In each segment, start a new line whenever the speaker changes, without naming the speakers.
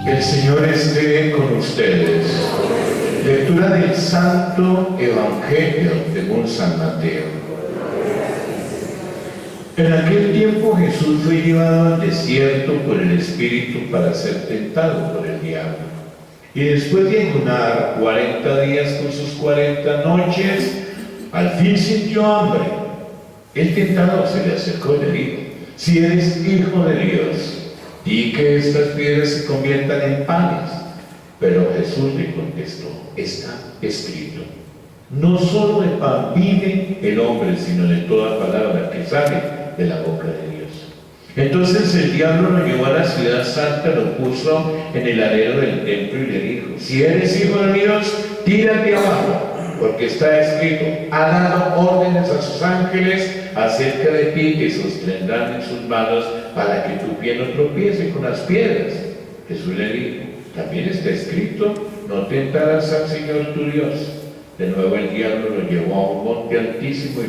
El Señor esté con ustedes. Lectura del Santo Evangelio según San Mateo. En aquel tiempo Jesús fue llevado al desierto por el Espíritu para ser tentado por el diablo. Y después de ayunar 40 días con sus 40 noches, al fin sintió hambre. El tentador se le acercó y le dijo: si eres hijo de Dios, di que estas piedras se conviertan en panes. Pero Jesús le contestó: está escrito, no solo de pan vive el hombre, sino de toda palabra que sale de la boca de Dios. Entonces el diablo lo llevó a la ciudad santa, lo puso en el alero del templo y le dijo: si eres hijo de Dios, tírate abajo, porque está escrito, ha dado órdenes a sus ángeles acerca de ti, que sostendrán en sus manos para que tu pie no tropiece con las piedras. Jesús le dijo: también está escrito, no tentarás al Señor tu Dios. De nuevo el diablo lo llevó a un monte altísimo y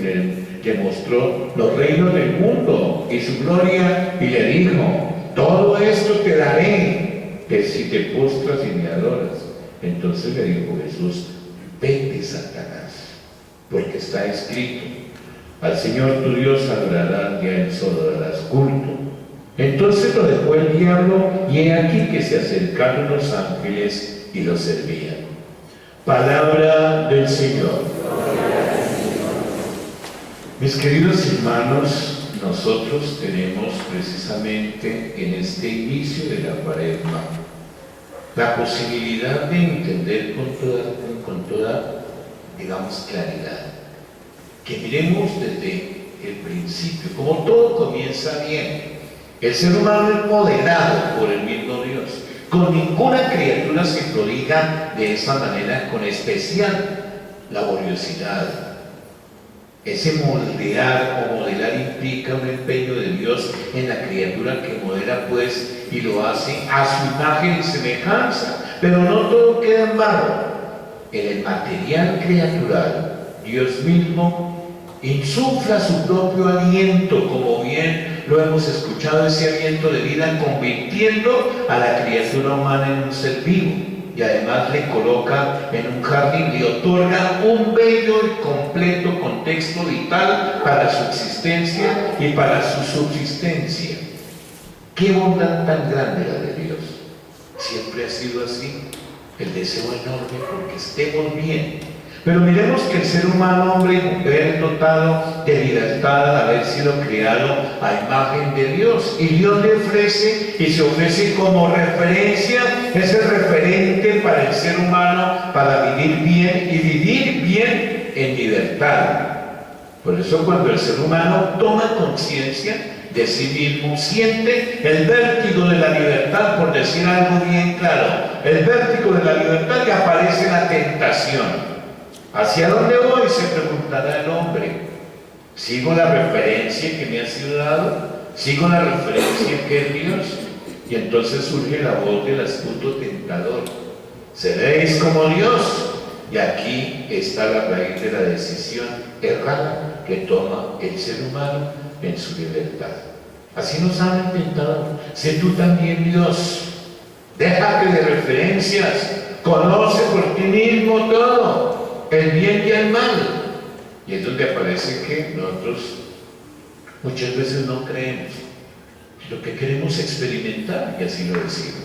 le mostró los reinos del mundo y su gloria, y le dijo: todo esto te daré, que si te postras y me adoras. Entonces le dijo Jesús: vete, Satanás, porque está escrito, al Señor tu Dios adorarás y a él solo darás culto. Entonces lo dejó el diablo, y he aquí que se acercaron los ángeles y lo servían. Palabra del Señor. Mis queridos hermanos, nosotros tenemos precisamente en este inicio de la Cuaresma la posibilidad de entender con toda, digamos, claridad, que miremos desde el principio, como todo comienza bien. El ser humano es modelado por el mismo Dios. Con ninguna criatura se prodiga de esa manera, con especial laboriosidad. Ese moldear o modelar implica un empeño de Dios en la criatura que modela, pues, y lo hace a su imagen y semejanza. Pero no todo queda en barro. En el material criatural, Dios mismo insufla su propio aliento, como bien lo hemos escuchado, ese aliento de vida, convirtiendo a la criatura humana en un ser vivo, y además le coloca en un jardín, le otorga un bello y completo contexto vital para su existencia y para su subsistencia. ¡Qué bondad tan grande la de Dios! Siempre ha sido así, el deseo enorme porque estemos bien. Pero miremos que el ser humano, hombre y mujer, dotado de libertad al haber sido creado a imagen de Dios, y Dios le ofrece y se ofrece como referencia, es el referente para el ser humano para vivir bien y vivir bien en libertad. Por eso cuando el ser humano toma conciencia de sí mismo, siente el vértigo de la libertad, por decir algo bien claro, el vértigo de la libertad, y aparece la tentación. ¿Hacia dónde voy?, se preguntará el hombre. ¿Sigo la referencia que me ha sido dado? ¿Sigo la referencia que es Dios? Y entonces surge la voz del astuto tentador: seréis como Dios. Y aquí está la raíz de la decisión errada que toma el ser humano en su libertad. Así nos han tentado: sé tú también Dios, déjate de referencias, conoce por ti mismo todo, el bien y el mal. Y es donde aparece que nosotros muchas veces no creemos lo que queremos experimentar, y así lo decimos.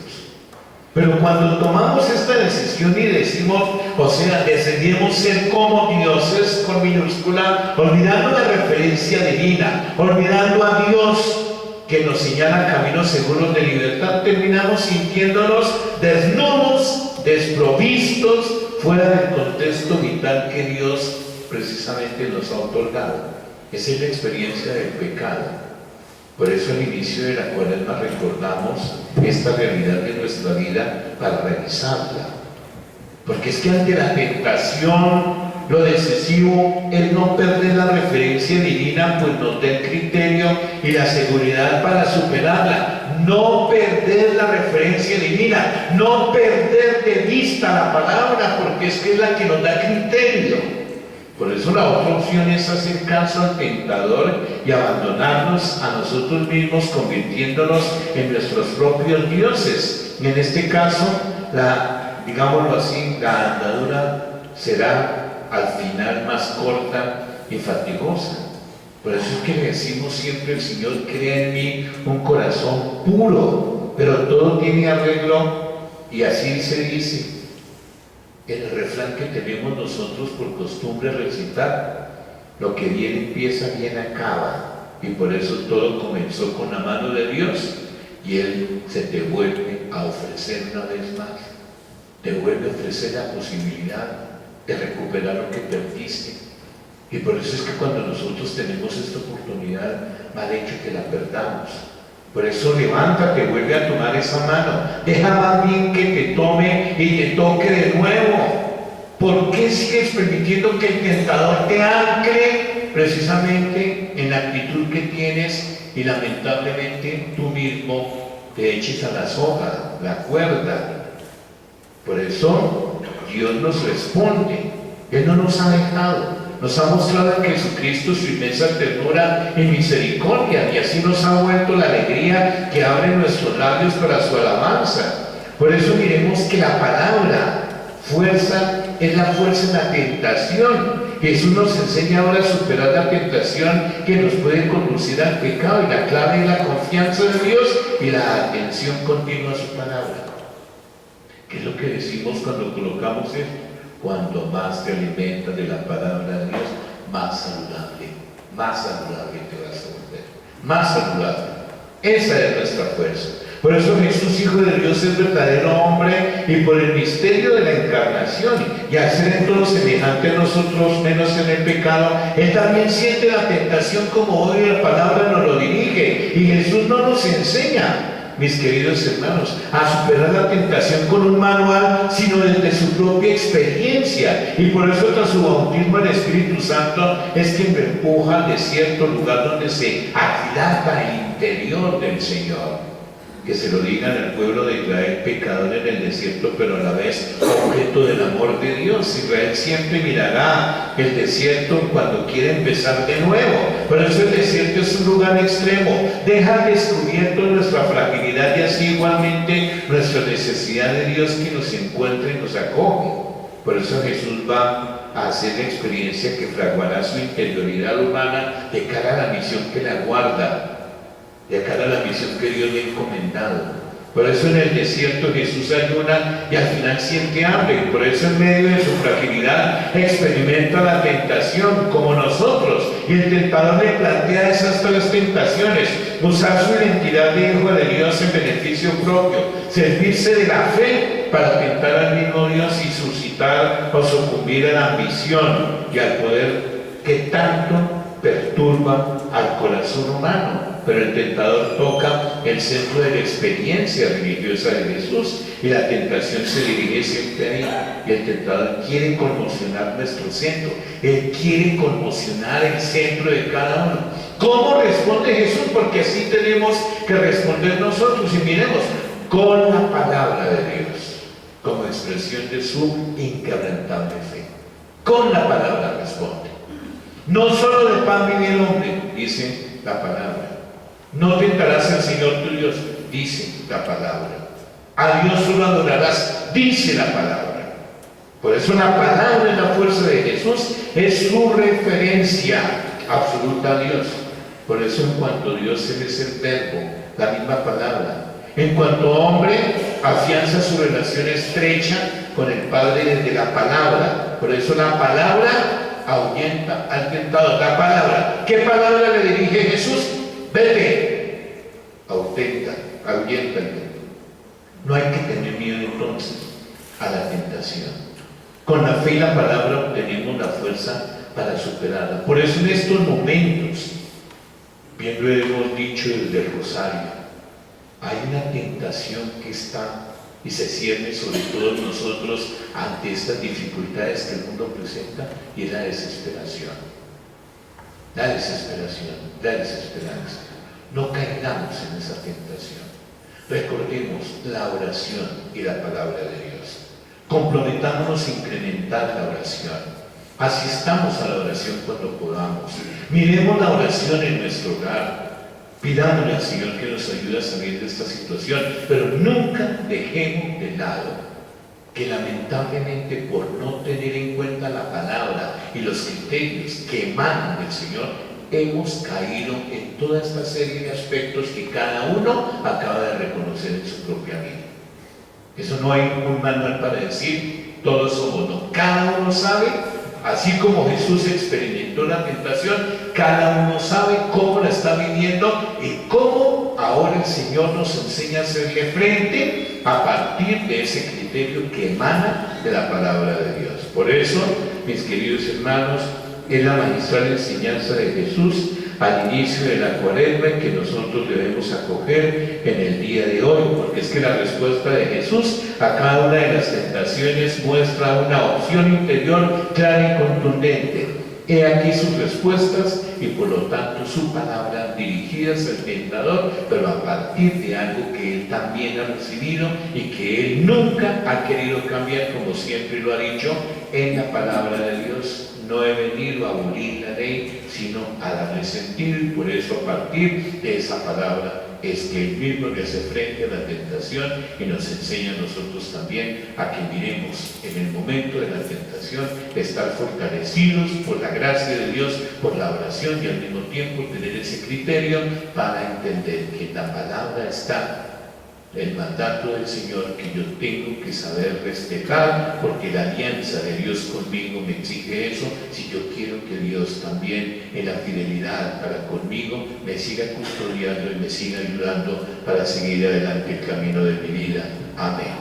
Pero cuando tomamos esta decisión y decimos, o sea, decidimos ser como dioses con minúscula, olvidando la referencia divina, olvidando a Dios que nos señala caminos seguros de libertad, terminamos sintiéndonos desnudos, desprovistos, fuera del contexto vital que Dios precisamente nos ha otorgado. Esa es la experiencia del pecado. Por eso al inicio de la Cuaresma recordamos esta realidad de nuestra vida para revisarla. Porque es que ante la tentación, lo decisivo es no perder la referencia divina, pues nos da el criterio y la seguridad para superarla. No perder la referencia divina, no perder de vista la palabra, porque es que es la que nos da criterio. Por eso la otra opción es hacer caso al tentador y abandonarnos a nosotros mismos, convirtiéndonos en nuestros propios dioses. Y en este caso, digámoslo así, la andadura será al final más corta y fatigosa. Por eso es que le decimos siempre: el Señor crea en mí un corazón puro, pero todo tiene arreglo, y así se dice en el refrán que tenemos nosotros por costumbre recitar: lo que bien empieza, bien acaba. Y por eso todo comenzó con la mano de Dios, y Él se te vuelve a ofrecer una vez más, te vuelve a ofrecer la posibilidad de recuperar lo que perdiste. Y por eso es que cuando nosotros tenemos esta oportunidad, mal hecho que la perdamos. Por eso levántate, vuelve a tomar esa mano, deja más bien que te tome y te toque de nuevo. ¿Por qué sigues permitiendo que el tentador te ancle precisamente en la actitud que tienes y lamentablemente tú mismo te eches a la soga, la cuerda? Por eso Dios nos responde. Él no nos ha dejado, nos ha mostrado en Jesucristo su inmensa ternura y misericordia, y así nos ha vuelto la alegría que abre nuestros labios para su alabanza. Por eso miremos que la palabra fuerza es la fuerza en la tentación. Jesús nos enseña ahora a superar la tentación que nos puede conducir al pecado, y la clave es la confianza en Dios y la atención continua a su palabra. ¿Qué es lo que decimos cuando colocamos esto? Cuando más te alimentas de la palabra de Dios, más saludable te vas a volver, más saludable. Esa es nuestra fuerza. Por eso Jesús, Hijo de Dios, es verdadero hombre, y por el misterio de la encarnación, y al ser en todo semejante a nosotros, menos en el pecado, Él también siente la tentación como hoy la palabra nos lo dirige. Y Jesús no nos enseña, mis queridos hermanos, a superar la tentación con un manual, sino desde su propia experiencia. Y por eso, tras su bautismo el Espíritu Santo es quien me empuja al desierto, lugar donde se aquilata el interior del Señor. Que se lo digan al pueblo de Israel, pecador en el desierto, pero a la vez objeto del amor de Dios. Israel siempre mirará el desierto cuando quiere empezar de nuevo. Por eso el desierto es un lugar extremo, deja descubierto nuestra fragilidad y así igualmente nuestra necesidad de Dios, que nos encuentre y nos acoge. Por eso Jesús va a hacer la experiencia que fraguará su interioridad humana de cara a la misión que la guarda, de cara a la misión que Dios le ha encomendado. Por eso en el desierto Jesús ayuna y al final siente hambre, y por eso en medio de su fragilidad experimenta la tentación como nosotros, y el tentador le plantea esas tres tentaciones: usar su identidad de hijo de Dios en beneficio propio, servirse de la fe para tentar al mismo Dios y suscitar o sucumbir a la ambición y al poder que tanto perturba al corazón humano. Pero el tentador toca el centro de la experiencia religiosa de Jesús, y la tentación se dirige siempre ahí. Y el tentador quiere conmocionar nuestro centro, Él quiere conmocionar el centro de cada uno. ¿Cómo responde Jesús? Porque así tenemos que responder nosotros, y miremos, con la palabra de Dios, como expresión de su inquebrantable fe. Con la palabra responde. No solo de pan vive el hombre, dice la palabra. No tentarás al Señor tu Dios, dice la palabra. A Dios solo adorarás, dice la palabra. Por eso la palabra en la fuerza de Jesús es su referencia absoluta a Dios. Por eso, en cuanto Dios Él es el verbo, la misma palabra. En cuanto hombre, afianza su relación estrecha con el Padre desde la palabra. Por eso la palabra ahuyenta al tentador. La palabra, ¿qué palabra le dirige Jesús? Vete, ahuyenta. No hay que tener miedo entonces a la tentación. Con la fe y la palabra obtenemos la fuerza para superarla. Por eso en estos momentos, bien lo hemos dicho desde el rosario, hay una tentación que está y se cierne sobre todos nosotros ante estas dificultades que el mundo presenta, y es la desesperación. La desesperanza. No caigamos en esa tentación. Recordemos la oración y la palabra de Dios. Comprometámonos a incrementar la oración, Asistamos a la oración cuando podamos. Miremos la oración en nuestro hogar. Pidámosle al Señor que nos ayude a salir de esta situación, pero nunca dejemos de lado que lamentablemente por no tener en cuenta la palabra y los criterios que emanan del Señor, hemos caído en toda esta serie de aspectos que cada uno acaba de reconocer en su propia vida. Eso no hay un manual para decir, todos somos, no. Cada uno sabe, así como Jesús experimentó la tentación, cada uno sabe cómo la está viviendo y cómo ahora el Señor nos enseña a hacerle frente a partir de ese criterio que emana de la palabra de Dios. Por eso, mis queridos hermanos, es la magistral enseñanza de Jesús al inicio de la Cuaresma que nosotros debemos acoger en el día de hoy, porque es que la respuesta de Jesús a cada una de las tentaciones muestra una opción interior clara y contundente. He aquí sus respuestas y por lo tanto su palabra dirigidas al tentador, pero a partir de algo que él también ha recibido y que él nunca ha querido cambiar, como siempre lo ha dicho en la palabra de Dios. No he venido a abolir la ley, sino a darle sentido, y por eso a partir de esa palabra es que él mismo le hace frente a la tentación y nos enseña a nosotros también a que miremos en el momento de la tentación, estar fortalecidos por la gracia de Dios, por la oración y al mismo tiempo tener ese criterio para entender que en la palabra está el mandato del Señor que yo tengo que saber respetar, porque la alianza de Dios conmigo me exige eso, si yo quiero que Dios también en la fidelidad para conmigo me siga custodiando y me siga ayudando para seguir adelante el camino de mi vida. Amén.